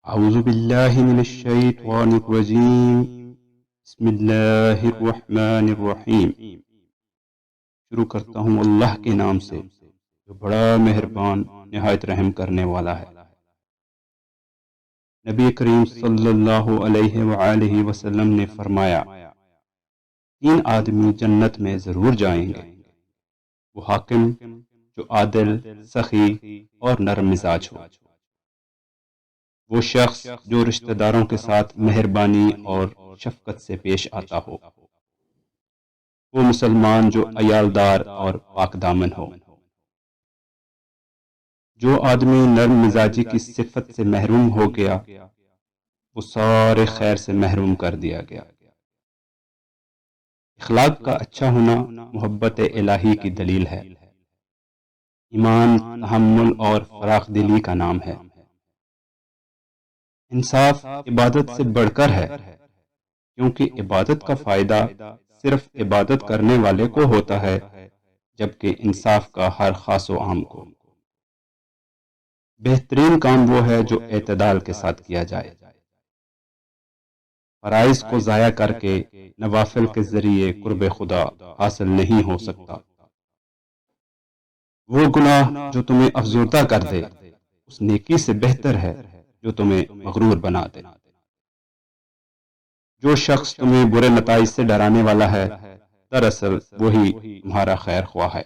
اعوذ باللہ من الشیطان الرجیم، بسم اللہ الرحمن الرحیم۔ شروع کرتا ہوں اللہ کے نام سے جو بڑا مہربان نہایت رحم کرنے والا ہے۔ نبی کریم صلی اللہ علیہ وآلہ وسلم نے فرمایا، 3 آدمی جنت میں ضرور جائیں گے، وہ حاکم جو عادل، سخی اور نرم مزاج ہو، وہ شخص جو رشتہ داروں کے ساتھ مہربانی اور شفقت سے پیش آتا ہو، وہ مسلمان جو عیالدار اور پاک دامن ہو۔ جو آدمی نرم مزاجی کی صفت سے محروم ہو گیا، وہ سارے خیر سے محروم کر دیا گیا۔ اخلاق کا اچھا ہونا محبت الہی کی دلیل ہے۔ ایمان تحمل اور فراخ دلی کا نام ہے۔ انصاف عبادت سے بڑھ کر ہے، کیونکہ عبادت کا فائدہ صرف عبادت کرنے والے کو ہوتا ہے، جبکہ انصاف کا ہر خاص و عام کو۔ بہترین کام وہ ہے جو اعتدال کے ساتھ کیا جائے۔ فرائض کو ضائع کر کے نوافل کے ذریعے قرب خدا حاصل نہیں ہو سکتا۔ وہ گناہ جو تمہیں افزردہ کر دے اس نیکی سے بہتر ہے جو تمہیں مغرور بنا دے۔ جو شخص تمہیں برے نتائج سے ڈرانے والا ہے، دراصل وہی تمہارا خیر خواہ ہے۔